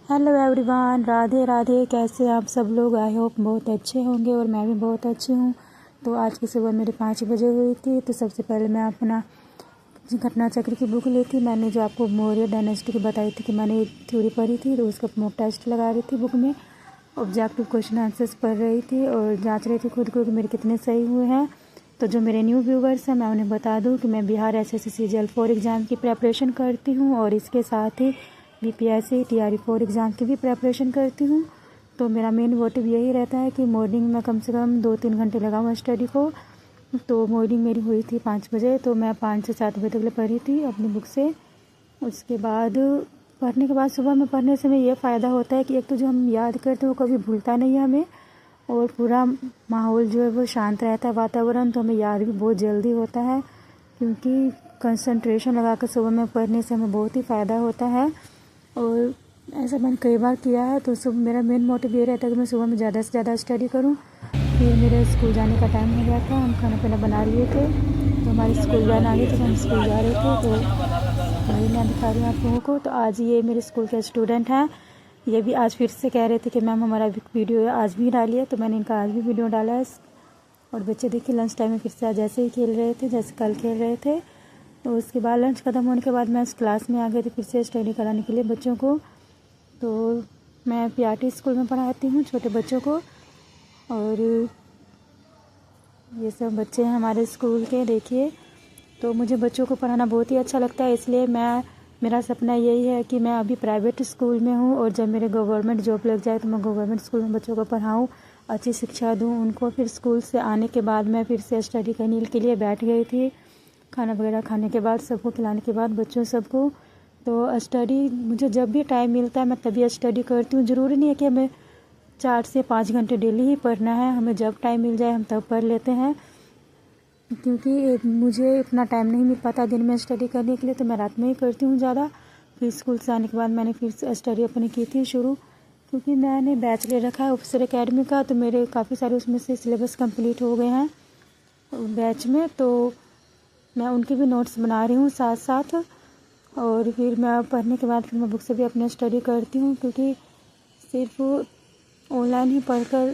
Hello everyone, Radhe Radhe. कैसे आप सब लोग? आई होप बहुत अच्छे होंगे और मैं भी बहुत अच्छी हूँ। तो आज की सुबह मेरे 5 बजे हुई थी। तो सबसे पहले मैं अपना घटना चक्र की बुक ली थी। मैंने जो आपको मौर्य डायनेस्टी की बताई थी कि मैंने थ्योरी पढ़ी थी, तो उसका मॉक टेस्ट लगा रही थी बुक में। ऑब्जेक्टिव क्वेश्चन आंसर्स पढ़ रही थी और जाँच रही थी खुद को कि मेरे कितने सही हुए हैं। तो जो मेरे न्यू व्यूवर्स हैं, मैं उन्हें बता दूं कि मैं बिहार एसएससी सीजीएल 4 एग्ज़ाम की प्रेपरेशन करती हूं और इसके साथ ही बीपीएससी टीआरई 4 एग्ज़ाम की भी प्रेपरेशन करती हूं। तो मेरा मेन मोटिव यही रहता है कि मॉर्निंग में कम से कम 2-3 घंटे लगाऊँ स्टडी को। तो मॉर्निंग मेरी हुई थी 5 बजे, तो मैं 5 से 7 बजे तक पढ़ी थी अपनी बुक से। उसके बाद पढ़ने के बाद सुबह में पढ़ने से हमें ये फ़ायदा होता है कि एक तो जो हम याद करते हैं वो कभी भूलता नहीं है हमें, और पूरा माहौल जो है वो शांत रहता है, वातावरण, तो हमें याद भी बहुत जल्दी होता है। क्योंकि कंसंट्रेशन लगा कर सुबह में पढ़ने से हमें बहुत ही फ़ायदा होता है। और ऐसा मैंने कई बार किया है। तो सुबह मेरा मेन मोटिव ये रहता है कि मैं सुबह में ज़्यादा से ज़्यादा स्टडी करूं। फिर मेरे स्कूल जाने का टाइम हो गया था, हम खाना पीना बना लिए थे, तो हमारी स्कूल वैन आ गई थी, तो हम स्कूल जा रहे थे। तो वही मैं दिखा रही हूँ आप लोगों को। तो आज ये मेरे स्कूल के स्टूडेंट हैं, ये भी आज फिर से कह रहे थे कि मैम हमारा वीडियो आज भी डालिए, तो मैंने इनका आज भी वीडियो डाला है। और बच्चे देखिए लंच टाइम में फिर से आज ऐसे ही खेल रहे थे जैसे कल खेल रहे थे। तो उसके बाद लंच ख़त्म होने के बाद मैं उस क्लास में आ गई थी फिर से स्टडी कराने के लिए बच्चों को। तो मैं पीआरटी स्कूल में पढ़ाती हूँ छोटे बच्चों को, और ये सब बच्चे हैं हमारे स्कूल के, देखिए। तो मुझे बच्चों को पढ़ाना बहुत ही अच्छा लगता है, इसलिए मेरा सपना यही है कि मैं अभी प्राइवेट स्कूल में हूँ और जब मेरे गवर्नमेंट जॉब लग जाए तो मैं गवर्नमेंट स्कूल में बच्चों को पढ़ाऊँ, अच्छी शिक्षा दूँ उनको। फिर स्कूल से आने के बाद मैं फिर से स्टडी करने के लिए बैठ गई थी, खाना वगैरह खाने के बाद, सबको खिलाने के बाद बच्चों सबको। तो स्टडी मुझे जब भी टाइम मिलता है मैं तभी स्टडी करती हूँ। ज़रूरी नहीं है कि हमें 4 से 5 घंटे डेली ही पढ़ना है, हमें जब टाइम मिल जाए हम तब पढ़ लेते हैं। क्योंकि मुझे इतना टाइम नहीं मिल पाता दिन में स्टडी करने के लिए, तो मैं रात में ही करती हूँ ज़्यादा। फिर स्कूल से आने के बाद मैंने फिर से स्टडी अपनी की थी शुरू, क्योंकि मैंने बैच ले रखा है ऑफिसर एकेडमी का, तो मेरे काफ़ी सारे उसमें से सिलेबस कंप्लीट हो गए हैं बैच में। तो मैं उनके भी नोट्स बना रही हूँ साथ साथ। और फिर मैं पढ़ने के बाद फिर मैं बुक से भी अपने स्टडी करती हूँ, क्योंकि सिर्फ ऑनलाइन ही पढ़कर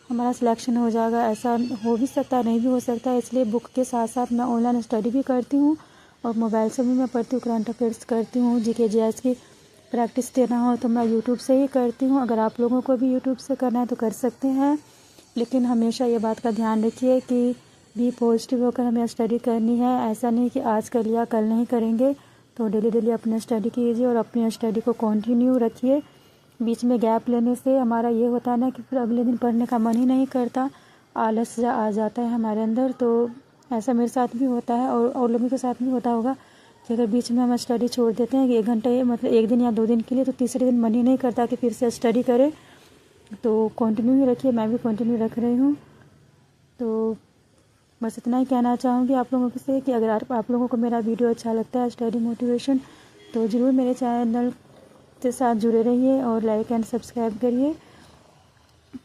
हमारा सिलेक्शन हो जाएगा ऐसा हो भी सकता है, नहीं भी हो सकता है। इसलिए बुक के साथ साथ मैं ऑनलाइन स्टडी भी करती हूँ और मोबाइल से भी मैं पढ़ती हूँ, करंट अफेयर्स करती हूँ, जीके जीएस की प्रैक्टिस देना हो तो मैं यूट्यूब से ही करती हूँ। अगर आप लोगों को भी यूट्यूब से करना है तो कर सकते हैं, लेकिन हमेशा ये बात का ध्यान रखिए कि भी पॉजिटिव होकर हमें स्टडी करनी है। ऐसा नहीं कि आज कर लिया कल नहीं करेंगे। तो डेली डेली अपनी स्टडी कीजिए और अपनी स्टडी को कंटिन्यू रखिए। बीच में गैप लेने से हमारा ये होता है ना कि फिर अगले दिन पढ़ने का मन ही नहीं करता, आलस आ जाता है हमारे अंदर। तो ऐसा मेरे साथ भी होता है और लोगों के साथ भी होता होगा कि अगर बीच में हम स्टडी छोड़ देते हैं कि 1 घंटे, मतलब 1 दिन या 2 दिन के लिए, तो तीसरे दिन मन ही नहीं करता कि फिर से स्टडी करें। तो कंटिन्यू ही रखिए, मैं भी कंटिन्यू रख रही हूँ। तो बस इतना ही कहना चाहूँगी आप लोगों से कि अगर आप लोगों को मेरा वीडियो अच्छा लगता है स्टडी मोटिवेशन, तो ज़रूर मेरे चैनल के साथ जुड़े रहिए और लाइक एंड सब्सक्राइब करिए।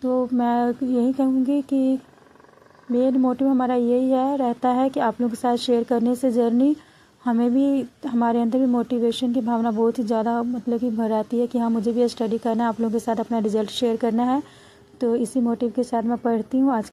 तो मैं यही कहूँगी कि मेन मोटिव हमारा यही रहता है कि आप लोगों के साथ शेयर करने से जर्नी हमें भी, हमारे अंदर भी मोटिवेशन की भावना बहुत ही ज़्यादा मतलब कि भर आती है कि हाँ मुझे भी स्टडी करना है, आप लोगों के साथ अपना रिजल्ट शेयर करना है। तो इसी मोटिव के साथ मैं पढ़ती हूँ। आज